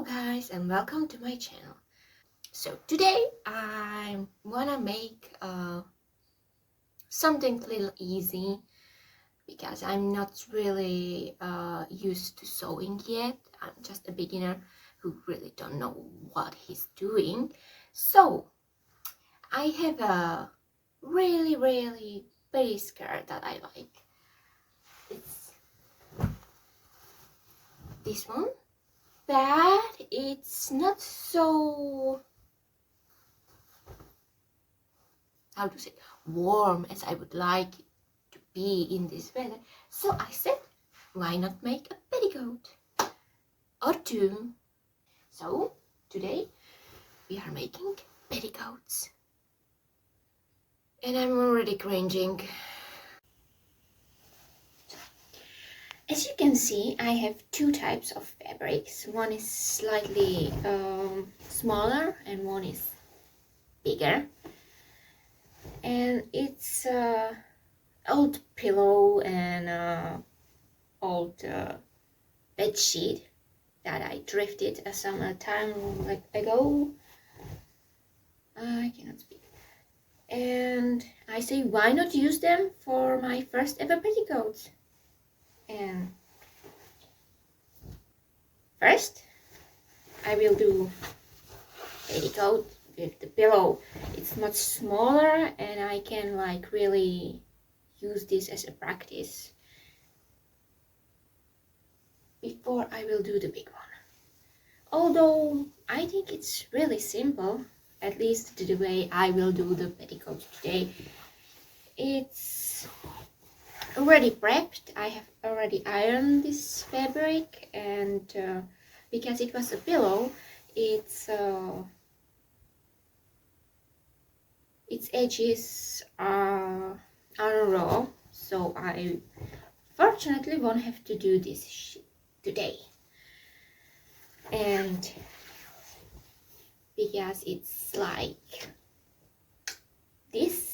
guys, and welcome to my channel. So today I wanna make something a little easy because I'm not really used to sewing yet. I'm just a beginner who really don't know what he's doing. So I have a really pretty skirt that I like. It's this one, but it's not so, how to say, warm as I would like it to be in this weather. So I said, why not make a petticoat or two? So today we are making petticoats, and I'm already cringing. As you can see, I have two types of fabrics. One is slightly smaller and one is bigger, and it's old pillow and old bed sheet that I thrifted some time ago. I cannot speak. And I say, why not use them for my first ever petticoats? And first, I will do petticoat with the pillow. It's much smaller and I can really use this as a practice before I will do the big one. Although I think it's really simple, at least the way I will do the petticoat today. It's already prepped. I have already ironed this fabric, and because it was a pillow, its edges are raw, so I fortunately won't have to do this today. And because it's like this,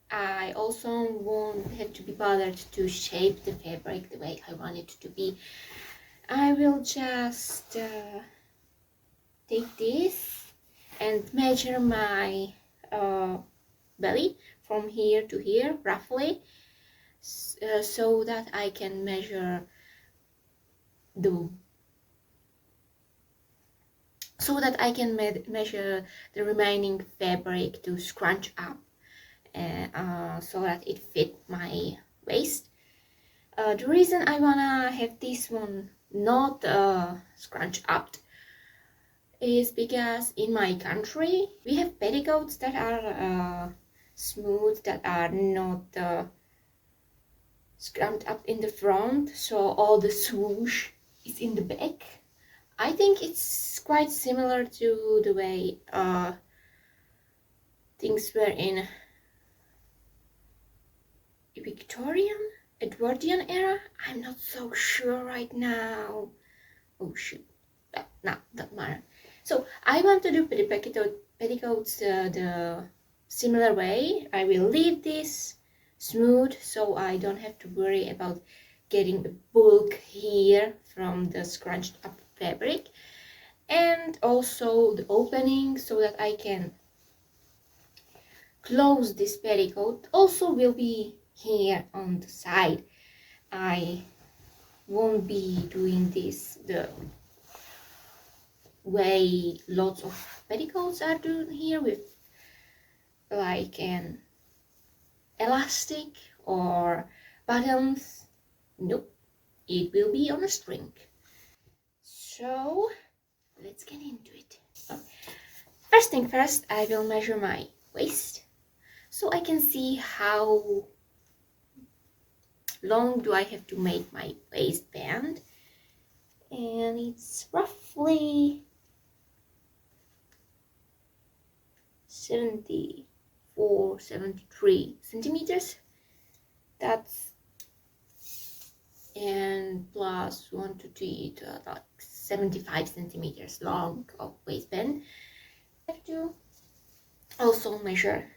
I also won't have to be bothered to shape the fabric the way I want it to be. I will just take this and measure my belly from here to here roughly, so that I can measure the remaining fabric to scrunch up, so that it fit my waist. The reason I wanna have this one not scrunch up is because in my country we have petticoats that are smooth, that are not scrunched up in the front, so all the swoosh is in the back. I think it's quite similar to the way things were in Victorian, Edwardian era. I'm not so sure right now. Oh shoot, but not that matter. So I want to do petticoats the similar way. I will leave this smooth, so I don't have to worry about getting a bulk here from the scrunched up fabric, and also the opening so that I can close this petticoat also will be here on the side. I won't be doing this the way lots of petticoats are doing here with like an elastic or buttons. Nope, it will be on a string. So let's get into it. First thing first, I will measure my waist so I can see how long do I have to make my waistband, and it's roughly 73 centimeters. That's, and plus 1 to 3 to like 75 centimeters long of waistband. I have to also measure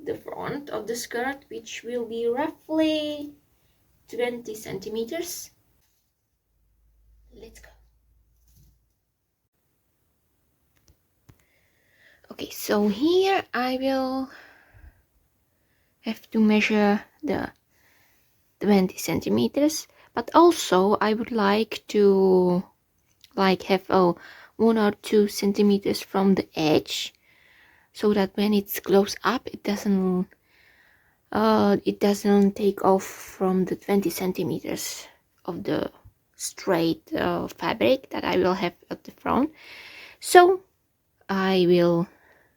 the front of the skirt, which will be roughly 20 centimeters. Let's go. Okay, so here I will have to measure the 20 centimeters, but also I would like to have 1 or 2 centimeters from the edge, so that when it's close up it doesn't take off from the 20 centimeters of the straight fabric that I will have at the front. So I will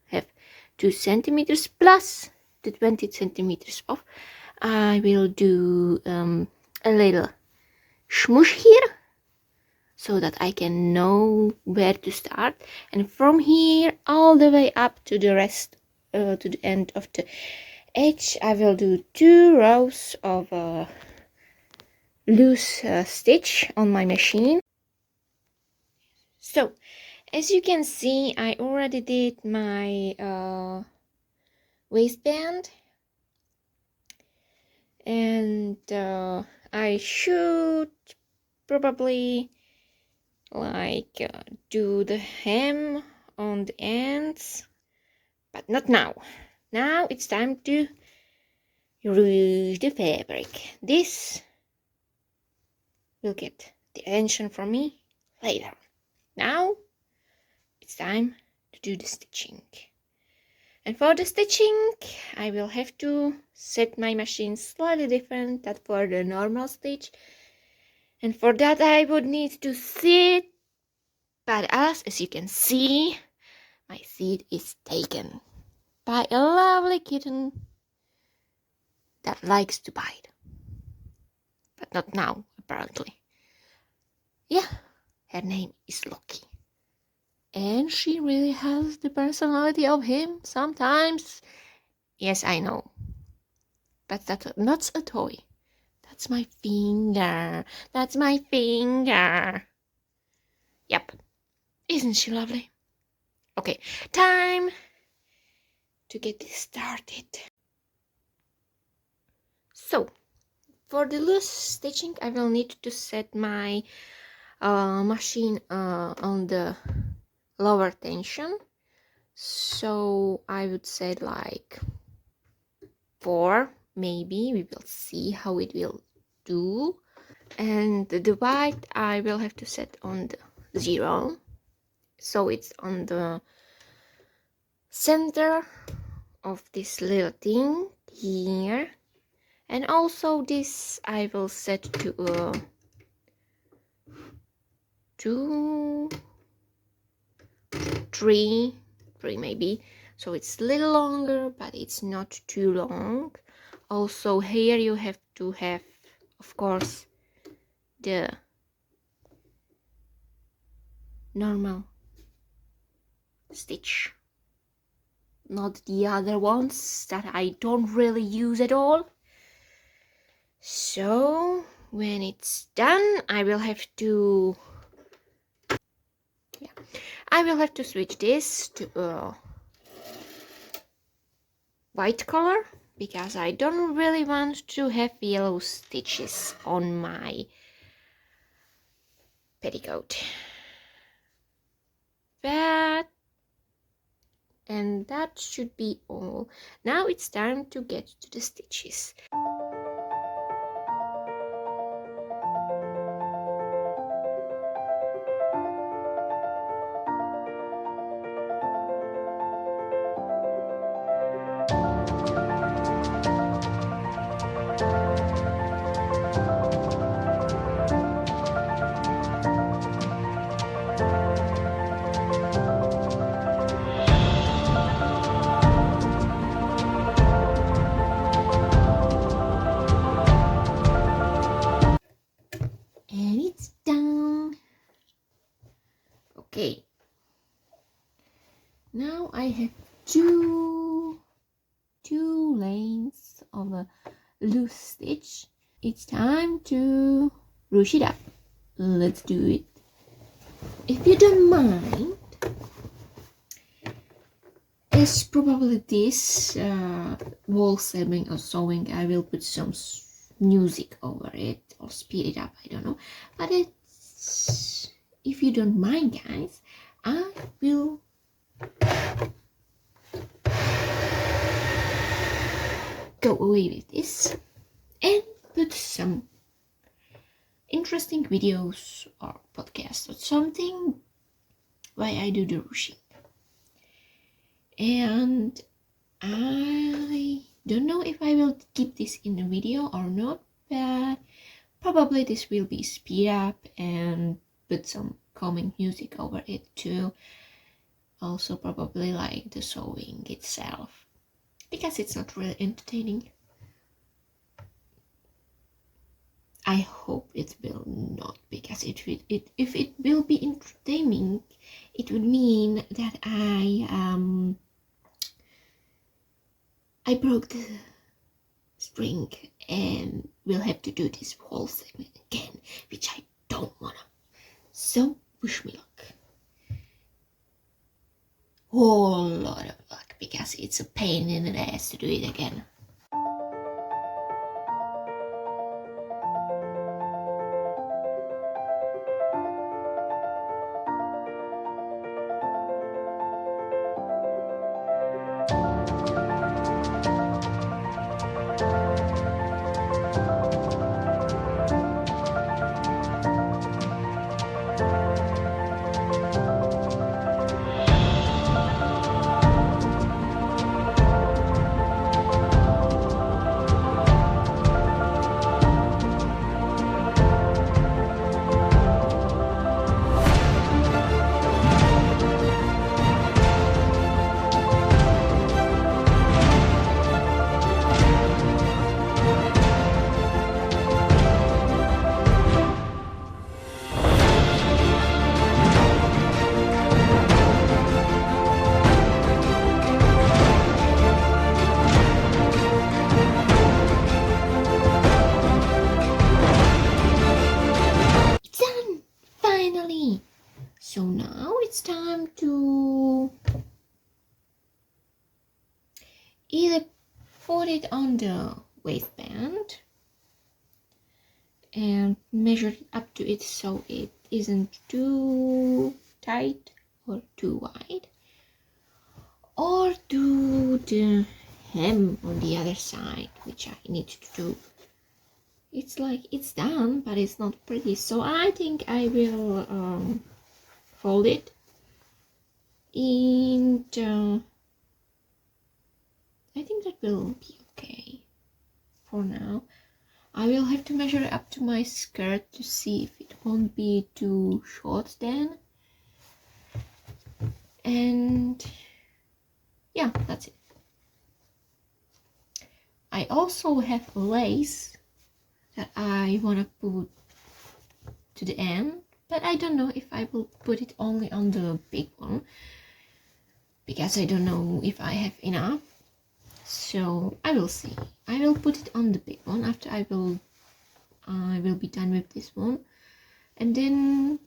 have 2 centimeters plus the 20 centimeters off. I will do a little smoosh here, so that I can know where to start, and from here all the way up to the rest, to the end of the edge, I will do 2 rows of loose stitch on my machine. So as you can see, I already did my waistband, and I should probably do the hem on the ends, but not now. Now it's time to ruche the fabric. This will get the attention from me later. Now it's time to do the stitching. And for the stitching, I will have to set my machine slightly different than for the normal stitch. And for that I would need to sit, but as you can see, my seat is taken by a lovely kitten that likes to bite. But not now, apparently. Yeah, her name is Loki. And she really has the personality of him sometimes. Yes, I know. But that's not a toy. That's my finger. That's my finger. Yep. Isn't she lovely? Okay, time to get this started. So, for the loose stitching, I will need to set my machine on the lower tension. So I would say like 4, maybe. We will see how it will do. And the white I will have to set on the 0, so it's on the center of this little thing here. And also this I will set to 2, 3 maybe, so it's a little longer, but it's not too long. Also here you have to have, of course, the normal stitch, not the other ones that I don't really use at all. So when it's done, I will have to switch this to a white color, because I don't really want to have yellow stitches on my petticoat. And that should be all. Now it's time to get to the stitches. And it's done. Okay. Now I have two lanes of a loose stitch. It's time to ruche it up. Let's do it. If you don't mind, as probably this wall sewing or sewing, I will put some music over it or speed it up, I don't know. But it's, if you don't mind, guys, I will go away with this and put some interesting videos or podcasts or something while I do the ruching. And I don't know if I will keep this in the video or not, but probably this will be speed up and put some calming music over it too. Also probably like the sewing itself, because it's not really entertaining. I hope it will not, because if it will be entertaining, it would mean that I broke the string and will have to do this whole segment again, which I don't wanna. So wish me luck. Whole lot of luck, because it's a pain in the ass to do it again. So now it's time to either put it on the waistband and measure it up to it so it isn't too tight or too wide, or do the hem on the other side, which I need to do. It's like it's done, but it's not pretty, so I think I will fold it and I think that will be okay for now. I will have to measure it up to my skirt to see if it won't be too short then. And yeah, that's it. I also have lace that I want to put to the end, but I don't know if I will put it only on the big one, because I don't know if I have enough. So I will see. I will put it on the big one after I will be done with this one, and then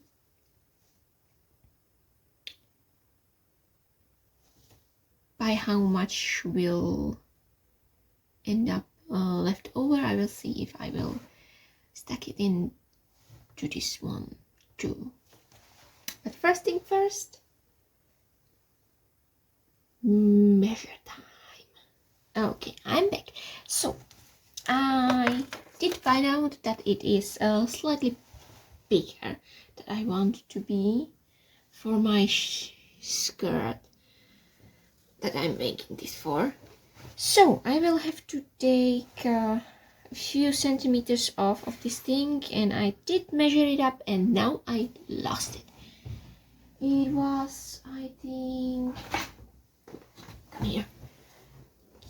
by how much will end up left over, I will see if I will stack it in to this one too. But first thing first, measure time. Okay, I'm back. So I did find out that it is slightly bigger that I want to be for my skirt that I'm making this for. So I will have to take a few centimeters off of this thing, and I did measure it up and now I lost it. It was, I think, come here,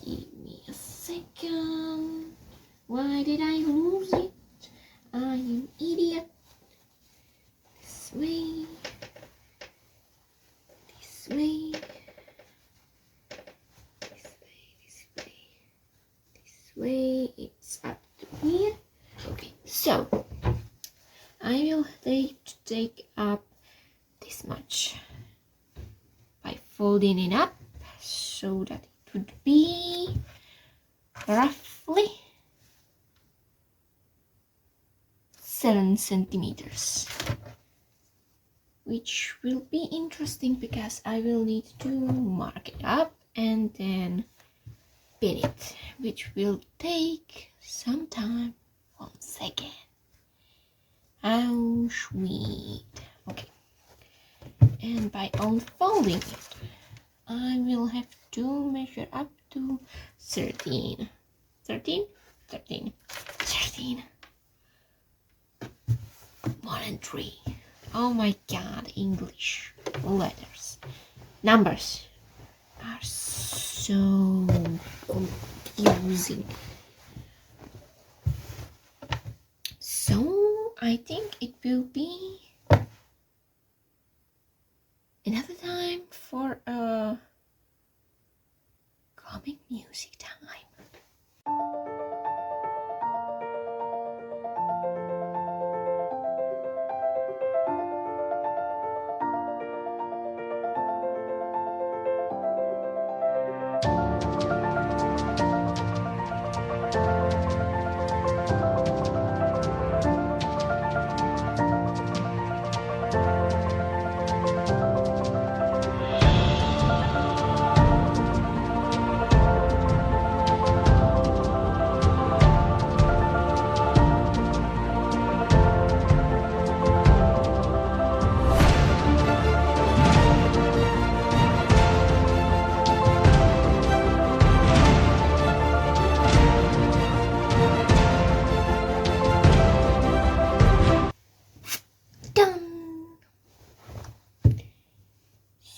give me a second. Why did I lose it? I am idiot. This way, this way, this way, this way, it's up to here. Okay, so I will take up this much by folding it up so that it would be roughly 7 centimeters, which will be interesting because I will need to mark it up and then spin it, which will take some time. 1 second. How sweet. Okay. And by unfolding it, I will have to measure up to 13. 13? 13. 13. 1 and 3. Oh my god, English letters. Numbers are so confusing. So I think it will be another time for a comic music time.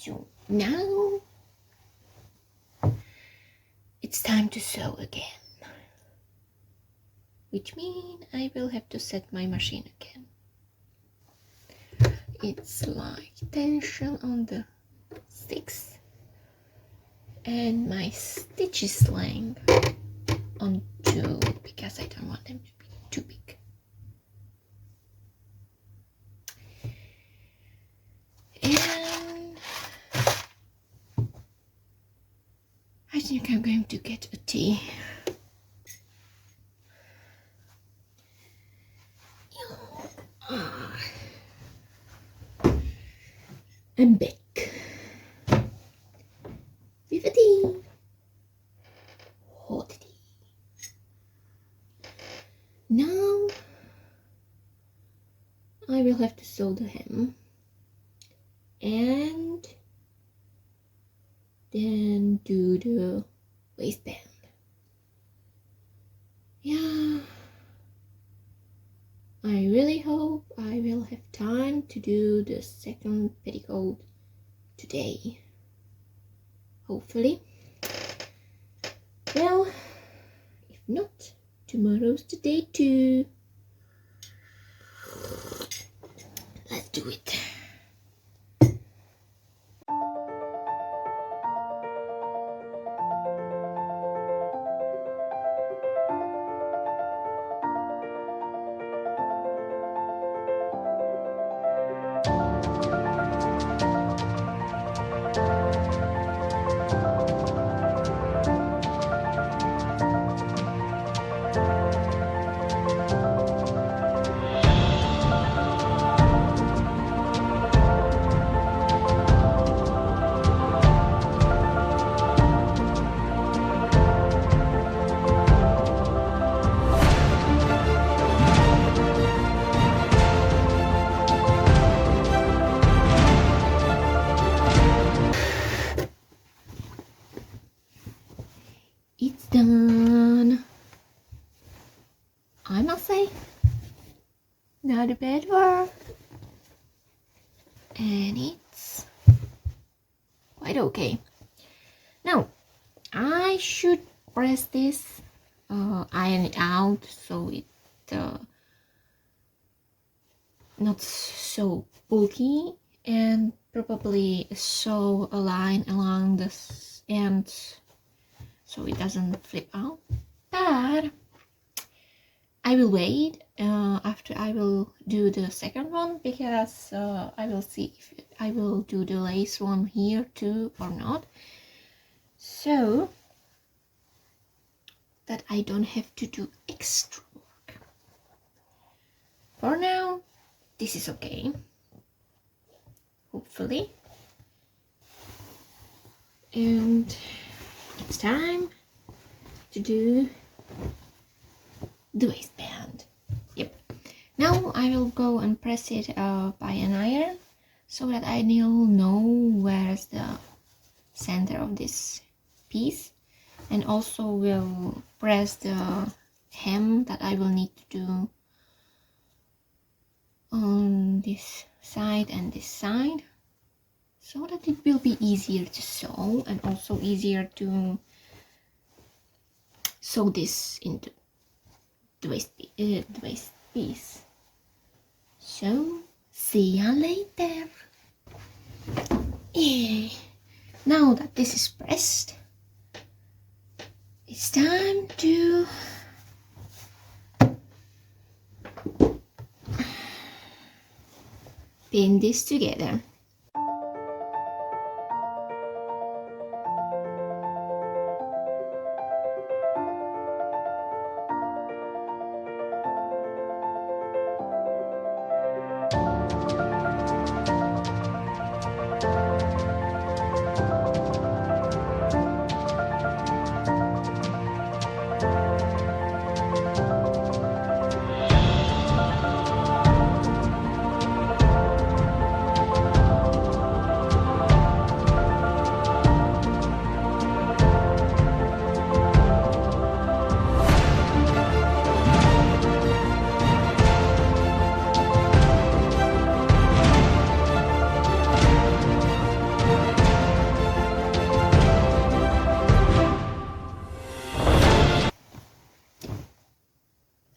So now it's time to sew again, which means I will have to set my machine again. It's like tension on the 6 and my stitches length on 2 because I don't want them to be too big. And I think I'm going to get a tea. I'm back with a tea. Hot tea. Now I will have to sew the hem and then do the waistband. Yeah, I really hope I will have time to do the second petticoat today. Hopefully. Well, if not, tomorrow's the day too. Let's do it. It's done. I must say, not a bad work. And it's quite okay. Now, I should press this, iron it out so it not so bulky, and probably sew a line along the ends so it doesn't flip out. But I will wait after I will do the second one, because I will see if I will do the lace one here too or not, so that I don't have to do extra work. For now, this is okay, hopefully. And it's time to do the waistband. Yep. Now I will go and press it by an iron so that I will know where's the center of this piece, and also will press the hem that I will need to do on this side and this side, so that it will be easier to sew and also easier to sew this into the waist piece. So see ya later. Yeah. Now that this is pressed, it's time to pin this together.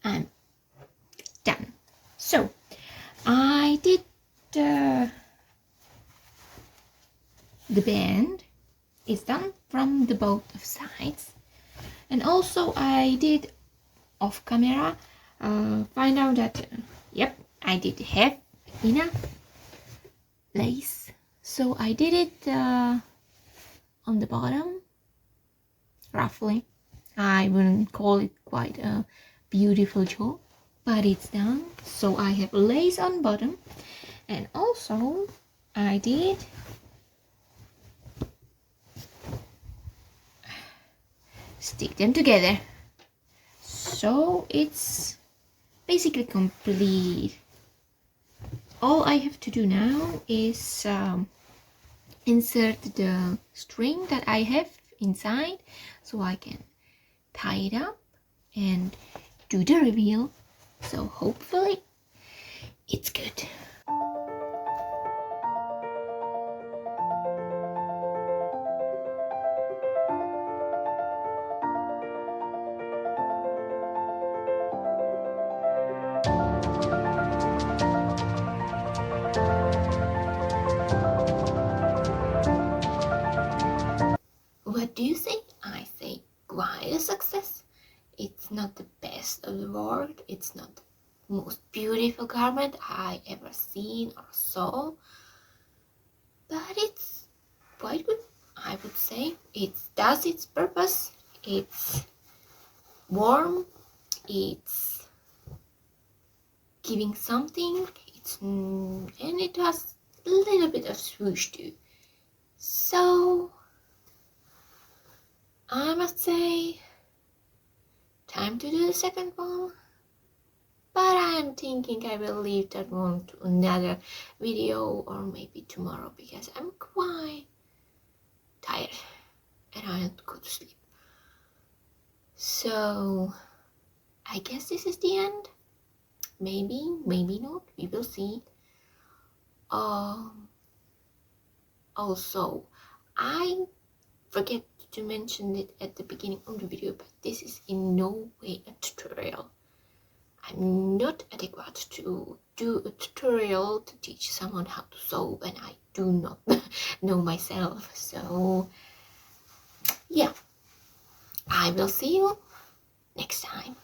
I'm done. So I did the band is done from the both of sides, and also I did off camera find out that yep, I did have enough lace, so I did it on the bottom roughly. I wouldn't call it quite a beautiful job, but it's done. So I have lace on bottom, and also I did stick them together, so it's basically complete. All I have to do now is insert the string that I have inside, so I can tie it up and do the reveal. So hopefully it's good. What do you think? I say quite a success. It's not the best of the world, it's not the most beautiful garment I ever seen or saw, but it's quite good, I would say. It does its purpose. It's warm, it's giving something, and it has a little bit of swoosh too. So I must say, time to do the second one, but I am thinking I will leave that one to another video or maybe tomorrow, because I'm quite tired and I want to go to sleep. So I guess this is the end. Maybe, maybe not, we will see. Also, I forget to mention it at the beginning of the video, but this is in no way a tutorial. I'm not adequate to do a tutorial to teach someone how to sew when I do not know myself. So yeah, I will see you next time.